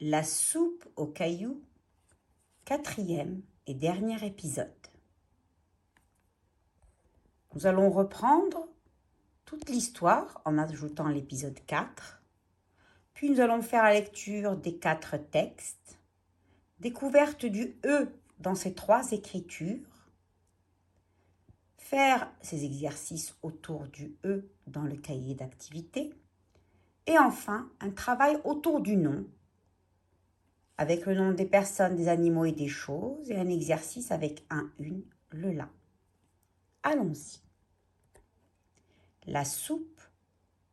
La soupe aux cailloux, 4e et dernier épisode. Nous allons reprendre toute l'histoire en ajoutant l'épisode 4, puis nous allons faire la lecture des 4 textes, découverte du E dans ces 3 écritures, faire ces exercices autour du E dans le cahier d'activité, et enfin un travail autour du nom, avec le nom des personnes, des animaux et des choses, et un exercice avec un, une, le la. Allons-y. La soupe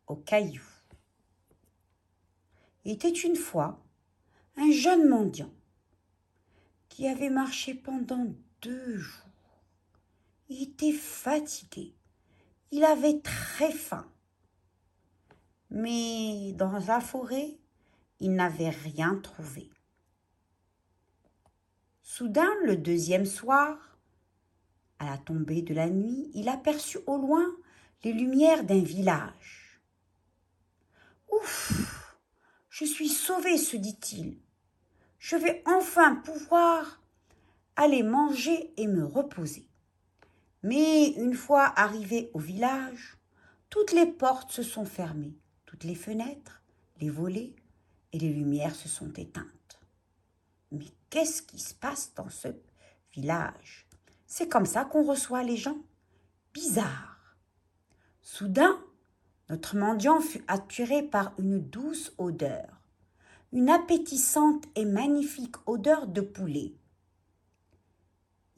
aux cailloux. Il était une fois un jeune mendiant qui avait marché pendant 2 jours. Il était fatigué. Il avait très faim. Mais dans la forêt, il n'avait rien trouvé. Soudain, le 2e soir, à la tombée de la nuit, il aperçut au loin les lumières d'un village. « Ouf, je suis sauvé, se dit-il. Je vais enfin pouvoir aller manger et me reposer. » Mais une fois arrivé au village, toutes les portes se sont fermées, toutes les fenêtres, les volets et les lumières se sont éteintes. Mais qu'est-ce qui se passe dans ce village? C'est comme ça qu'on reçoit les gens? Bizarre. Soudain, notre mendiant fut attiré par une douce odeur, une appétissante et magnifique odeur de poulet.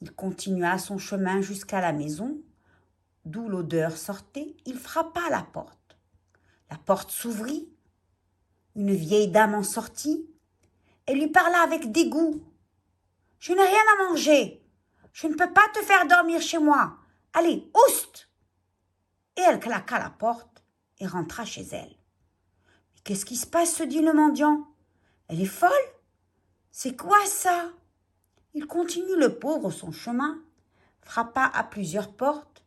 Il continua son chemin jusqu'à la maison, d'où l'odeur sortait. Il frappa à la porte. La porte s'ouvrit. Une vieille dame en sortit. Elle lui parla avec dégoût. « Je n'ai rien à manger. Je ne peux pas te faire dormir chez moi. Allez, oust !» Et elle claqua la porte et rentra chez elle. « Mais qu'est-ce qui se passe ?» se dit le mendiant. « Elle est folle? C'est quoi ça ?» Il continue le pauvre son chemin, frappa à plusieurs portes.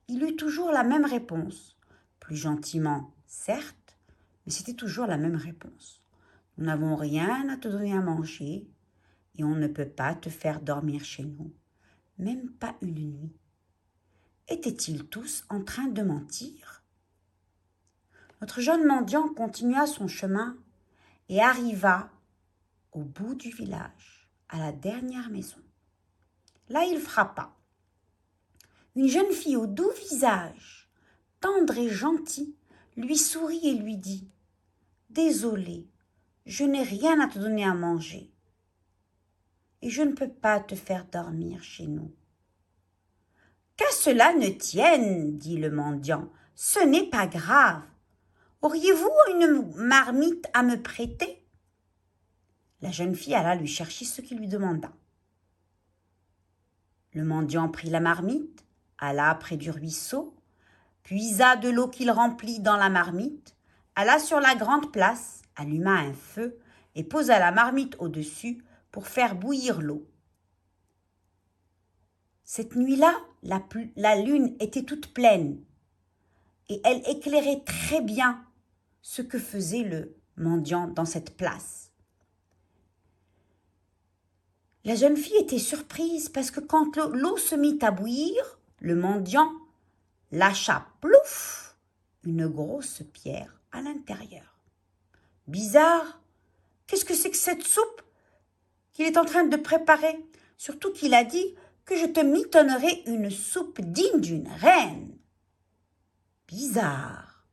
Il eut toujours la même réponse. Plus gentiment, certes, mais c'était toujours la même réponse. « Nous n'avons rien à te donner à manger et on ne peut pas te faire dormir chez nous, même pas une nuit. » Étaient-ils tous en train de mentir? Notre jeune mendiant continua son chemin et arriva au bout du village, à la dernière maison. Là, il frappa. Une jeune fille au doux visage, tendre et gentil, lui sourit et lui dit « Désolée, je n'ai rien à te donner à manger et je ne peux pas te faire dormir chez nous. » « Qu'à cela ne tienne, dit le mendiant, ce n'est pas grave. Auriez-vous une marmite à me prêter? » La jeune fille alla lui chercher ce qu'il lui demanda. Le mendiant prit la marmite, alla près du ruisseau, puisa de l'eau qu'il remplit dans la marmite, alla sur la grande place, alluma un feu et posa la marmite au-dessus pour faire bouillir l'eau. Cette nuit-là, la lune était toute pleine et elle éclairait très bien ce que faisait le mendiant dans cette place. La jeune fille était surprise parce que quand l'eau se mit à bouillir, le mendiant lâcha plouf une grosse pierre à l'intérieur. Bizarre, qu'est-ce que c'est que cette soupe qu'il est en train de préparer? Surtout qu'il a dit que je te mitonnerai une soupe digne d'une reine. Bizarre.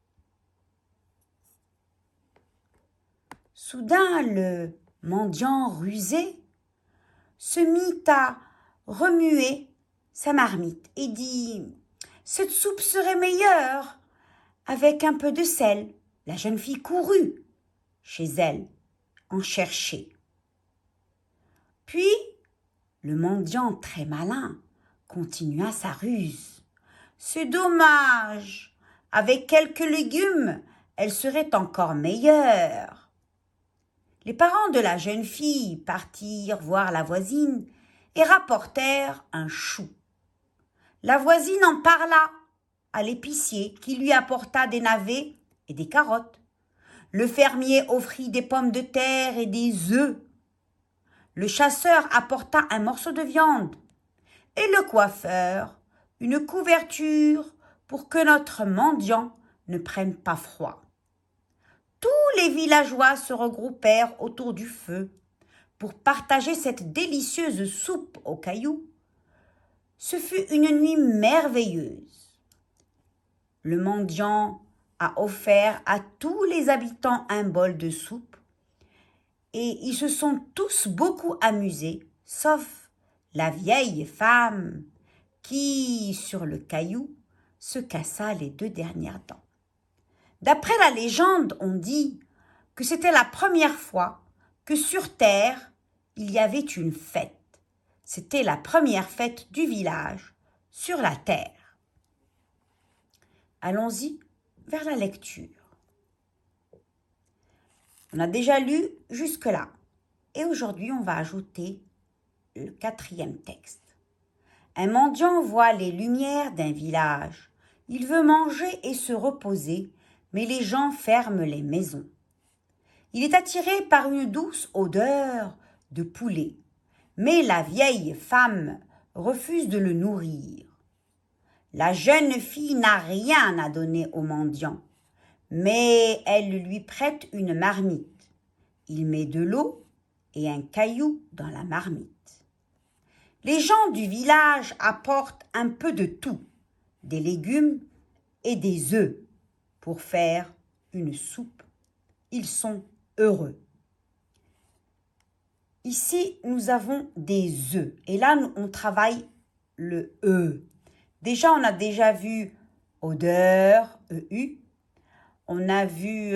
Soudain, le mendiant rusé se mit à remuer sa marmite et dit « Cette soupe serait meilleure avec un peu de sel. » La jeune fille courut chez elle en chercher. Puis, le mendiant très malin continua sa ruse. « C'est dommage, avec quelques légumes, elle serait encore meilleure. » Les parents de la jeune fille partirent voir la voisine et rapportèrent un chou. La voisine en parla à l'épicier qui lui apporta des navets et des carottes. Le fermier offrit des pommes de terre et des œufs. Le chasseur apporta un morceau de viande. Et le coiffeur, une couverture pour que notre mendiant ne prenne pas froid. Tous les villageois se regroupèrent autour du feu pour partager cette délicieuse soupe aux cailloux. Ce fut une nuit merveilleuse. Le mendiant a offert à tous les habitants un bol de soupe et ils se sont tous beaucoup amusés, sauf la vieille femme qui, sur le caillou, se cassa les 2 dernières dents. D'après la légende, on dit que c'était la première fois que sur Terre, il y avait une fête. C'était la première fête du village sur la Terre. Allons-y vers la lecture. On a déjà lu jusque-là et aujourd'hui on va ajouter le 4e texte. Un mendiant voit les lumières d'un village. Il veut manger et se reposer, mais les gens ferment les maisons. Il est attiré par une douce odeur de poulet, mais la vieille femme refuse de le nourrir. La jeune fille n'a rien à donner au mendiant, mais elle lui prête une marmite. Il met de l'eau et un caillou dans la marmite. Les gens du village apportent un peu de tout, des légumes et des œufs, pour faire une soupe. Ils sont heureux. Ici, nous avons des œufs. Et là, on travaille le E. Déjà, on a déjà vu odeur, EU. On a vu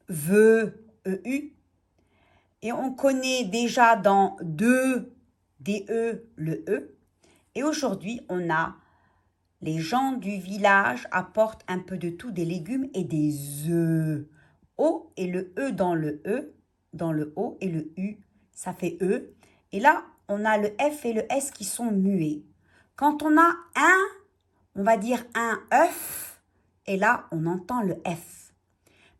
veut, EU. Et on connaît déjà dans deux, DE, le E. Et aujourd'hui, on a les gens du village apportent un peu de tout, des légumes et des œufs. O et le E, dans le O et le U, ça fait E. Et là, on a le F et le S qui sont muets. Quand on a un, on va dire un œuf, et là, on entend le F.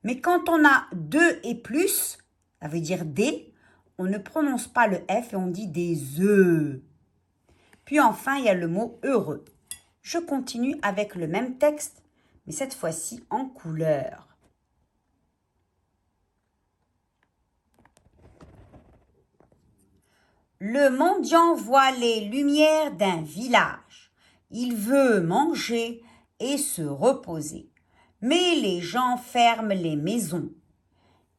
Mais quand on a deux et plus, ça veut dire des, on ne prononce pas le F et on dit des œufs. Puis enfin, il y a le mot heureux. Je continue avec le même texte, mais cette fois-ci en couleur. Le mendiant voit les lumières d'un village. Il veut manger et se reposer. Mais les gens ferment les maisons.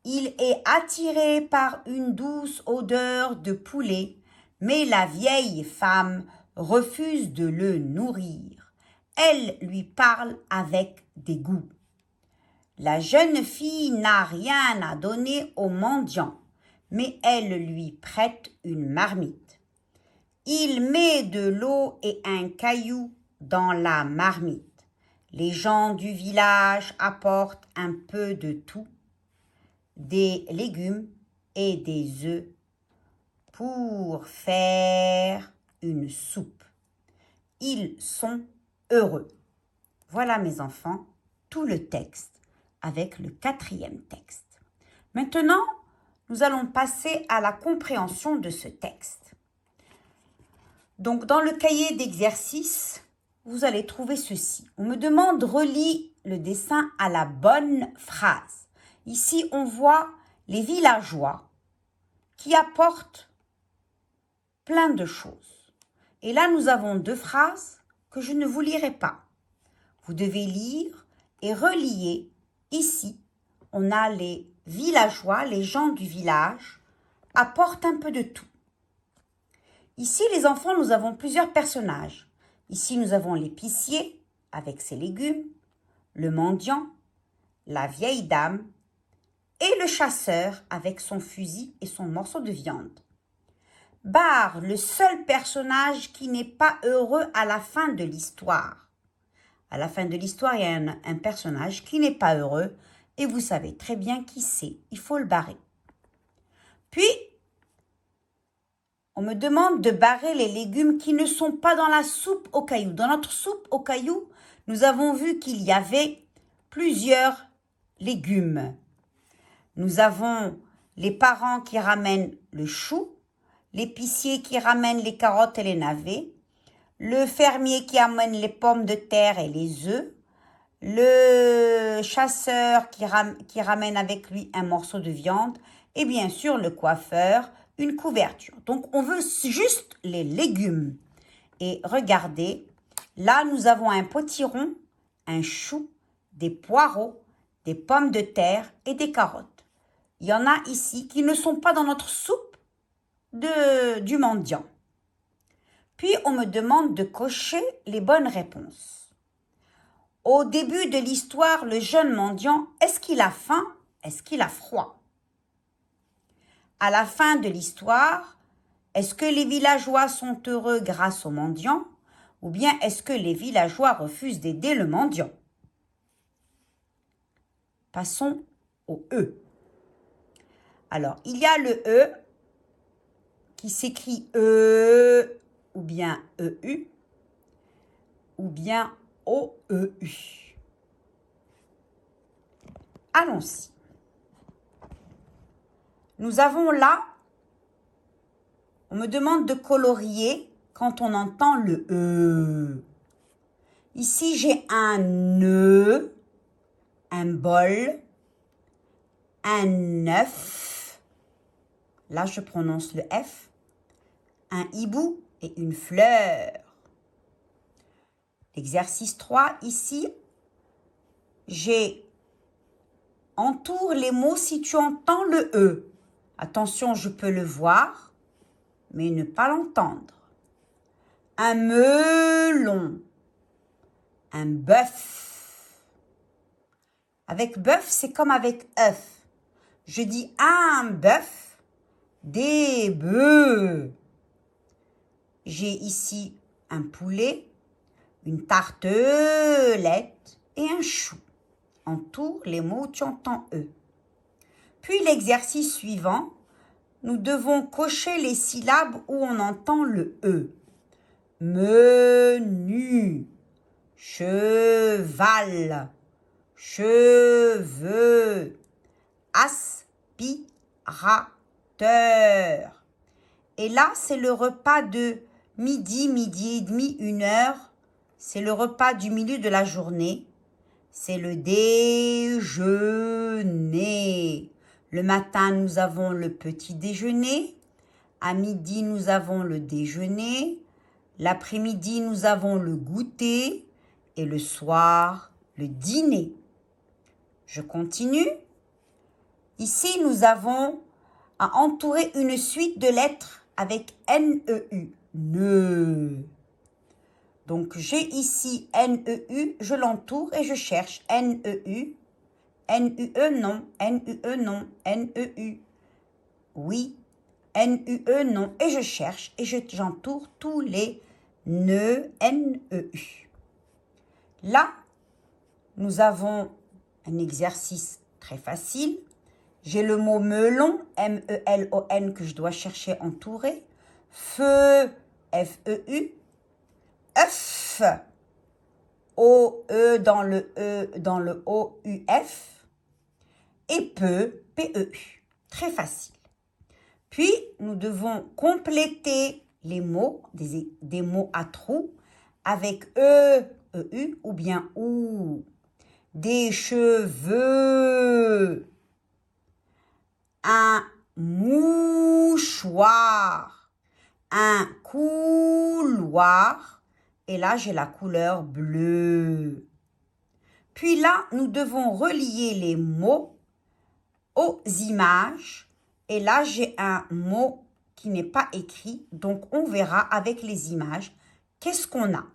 Il est attiré par une douce odeur de poulet, mais la vieille femme refuse de le nourrir. Elle lui parle avec dégoût. La jeune fille n'a rien à donner au mendiant, mais elle lui prête une marmite. Il met de l'eau et un caillou dans la marmite. Les gens du village apportent un peu de tout, des légumes et des œufs pour faire une soupe. Ils sont heureux. Voilà mes enfants, tout le texte avec le 4e texte. Maintenant, nous allons passer à la compréhension de ce texte. Donc, dans le cahier d'exercice, vous allez trouver ceci. On me demande relis le dessin à la bonne phrase. Ici, on voit les villageois qui apportent plein de choses. Et là, nous avons 2 phrases que je ne vous lirai pas. Vous devez lire et relier. Ici, on a les villageois, les gens du village, apportent un peu de tout. Ici, les enfants, nous avons plusieurs personnages. Ici, nous avons l'épicier avec ses légumes, le mendiant, la vieille dame et le chasseur avec son fusil et son morceau de viande. Bar, le seul personnage qui n'est pas heureux à la fin de l'histoire. À la fin de l'histoire, il y a un personnage qui n'est pas heureux et vous savez très bien qui c'est. Il faut le barrer. Puis, on me demande de barrer les légumes qui ne sont pas dans la soupe aux cailloux. Dans notre soupe aux cailloux, nous avons vu qu'il y avait plusieurs légumes. Nous avons les parents qui ramènent le chou, l'épicier qui ramène les carottes et les navets, le fermier qui amène les pommes de terre et les œufs, le chasseur qui ramène avec lui un morceau de viande et bien sûr le coiffeur, une couverture. Donc on veut juste les légumes. Et regardez, là nous avons un potiron, un chou, des poireaux, des pommes de terre et des carottes. Il y en a ici qui ne sont pas dans notre soupe du mendiant. Puis on me demande de cocher les bonnes réponses. Au début de l'histoire, le jeune mendiant, est-ce qu'il a faim? Est-ce qu'il a froid? À la fin de l'histoire, est-ce que les villageois sont heureux grâce au mendiant? Ou bien est-ce que les villageois refusent d'aider le mendiant? Passons au E. Alors, il y a le E qui s'écrit E ou bien EU ou bien OEU. Allons-y. Nous avons là, on me demande de colorier quand on entend le E. Ici, j'ai un E, un bol, un œuf. Là, je prononce le F. Un hibou et une fleur. L'exercice 3, ici, entoure les mots si tu entends le E. Attention, je peux le voir, mais ne pas l'entendre. Un melon, un bœuf. Avec bœuf, c'est comme avec œuf. Je dis un bœuf, des bœufs. J'ai ici un poulet, une tartelette et un chou. Entoure les mots où tu entends E. Puis l'exercice suivant, nous devons cocher les syllabes où on entend le E. Menu, cheval, cheveux, aspirateur. Et là, c'est le repas de midi, midi et demi, 1h. C'est le repas du milieu de la journée. C'est le déjeuner. Le matin, nous avons le petit déjeuner. À midi, nous avons le déjeuner. L'après-midi, nous avons le goûter. Et le soir, le dîner. Je continue. Ici, nous avons à entourer une suite de lettres avec N-E-U. Ne. Donc, j'ai ici N-E-U, je l'entoure et je cherche N-E-U. N-U-E, non. N-U-E, non. N-E-U. Oui. N-U-E, non. Et je cherche et j'entoure tous les ne, N-E-U. Là, nous avons un exercice très facile. J'ai le mot melon, M-E-L-O-N, que je dois chercher entouré. Feu, F-E-U. œuf, O-E dans le E, dans le O-U-F, et peu, P-E-U. Très facile. Puis, nous devons compléter les mots, des mots à trous, avec E, E-U ou bien OU. Des cheveux, un mouchoir, un couloir, et là, j'ai la couleur bleue. Puis là, nous devons relier les mots aux images. Et là, j'ai un mot qui n'est pas écrit. Donc, on verra avec les images qu'est-ce qu'on a.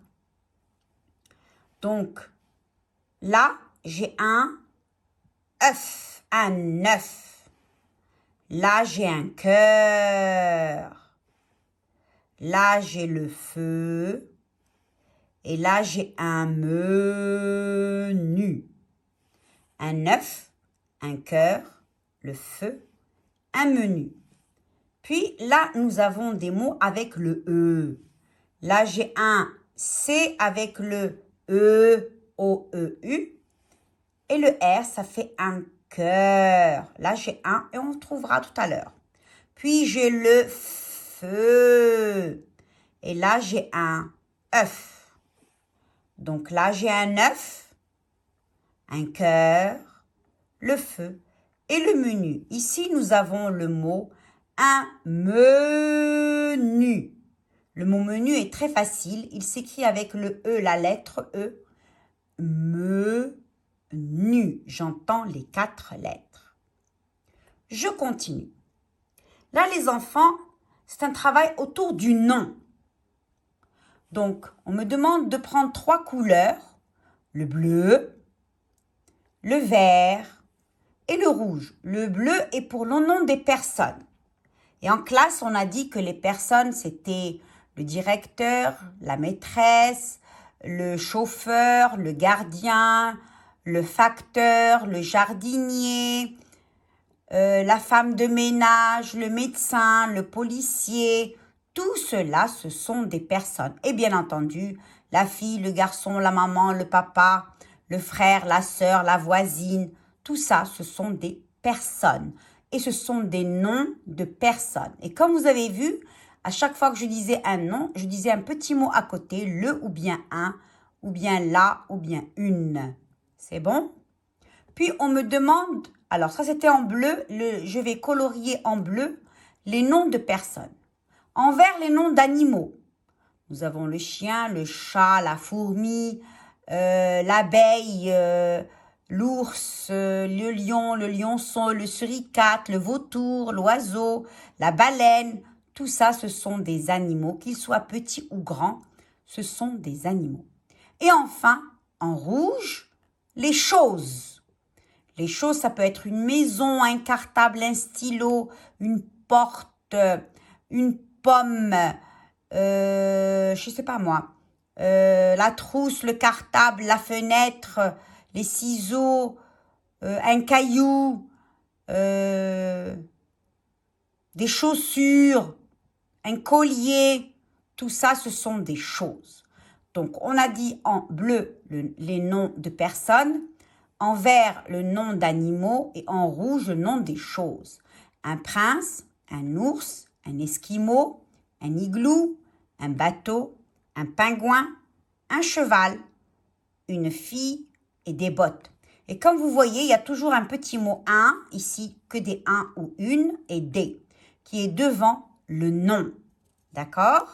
Donc, là, j'ai un œuf, un œuf. Là, j'ai un cœur. Là, j'ai le feu. Et là, j'ai un menu. Un œuf, un cœur, le feu, un menu. Puis là, nous avons des mots avec le E. Là, j'ai un C avec le E, O-E-U. Et le R, ça fait un cœur. Là, j'ai un et on le trouvera tout à l'heure. Puis, j'ai le feu. Et là, j'ai un œuf. Donc là, j'ai un œuf, un cœur, le feu et le menu. Ici, nous avons le mot un menu. Le mot menu est très facile. Il s'écrit avec le E, la lettre E. Menu. J'entends les 4 lettres. Je continue. Là, les enfants, c'est un travail autour du nom. Donc, on me demande de prendre 3 couleurs. Le bleu, le vert et le rouge. Le bleu est pour le nom des personnes. Et en classe, on a dit que les personnes, c'était le directeur, la maîtresse, le chauffeur, le gardien, le facteur, le jardinier, la femme de ménage, le médecin, le policier. Tout cela, ce sont des personnes. Et bien entendu, la fille, le garçon, la maman, le papa, le frère, la sœur, la voisine. Tout ça, ce sont des personnes. Et ce sont des noms de personnes. Et comme vous avez vu, à chaque fois que je disais un nom, je disais un petit mot à côté, le ou bien un, ou bien la, ou bien une. C'est bon? Puis on me demande, alors ça c'était en bleu, je vais colorier en bleu les noms de personnes. En vert, les noms d'animaux. Nous avons le chien, le chat, la fourmi, l'abeille, l'ours, le lion, le lionceau, le suricate, le vautour, l'oiseau, la baleine. Tout ça, ce sont des animaux, qu'ils soient petits ou grands, ce sont des animaux. Et enfin, en rouge, les choses. Les choses, ça peut être une maison, un cartable, un stylo, une porte, une pomme, je sais pas moi, la trousse, le cartable, la fenêtre, les ciseaux, un caillou, des chaussures, un collier, tout ça, ce sont des choses. Donc, on a dit en bleu les noms de personnes, en vert le nom d'animaux et en rouge le nom des choses. Un prince, un ours, un esquimau, un igloo, un bateau, un pingouin, un cheval, une fille et des bottes. Et comme vous voyez, il y a toujours un petit mot un ici, que des un ou une et des, qui est devant le nom. D'accord?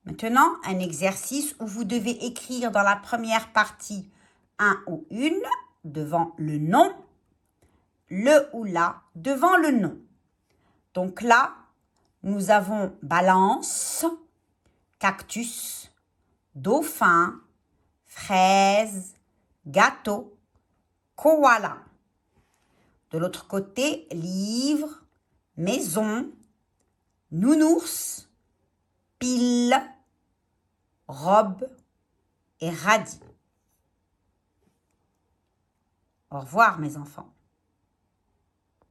Maintenant, un exercice où vous devez écrire dans la première partie un ou une devant le nom, le ou la devant le nom. Donc là, nous avons balance, cactus, dauphin, fraise, gâteau, koala. De l'autre côté, livre, maison, nounours, pile, robe et radis. Au revoir mes enfants.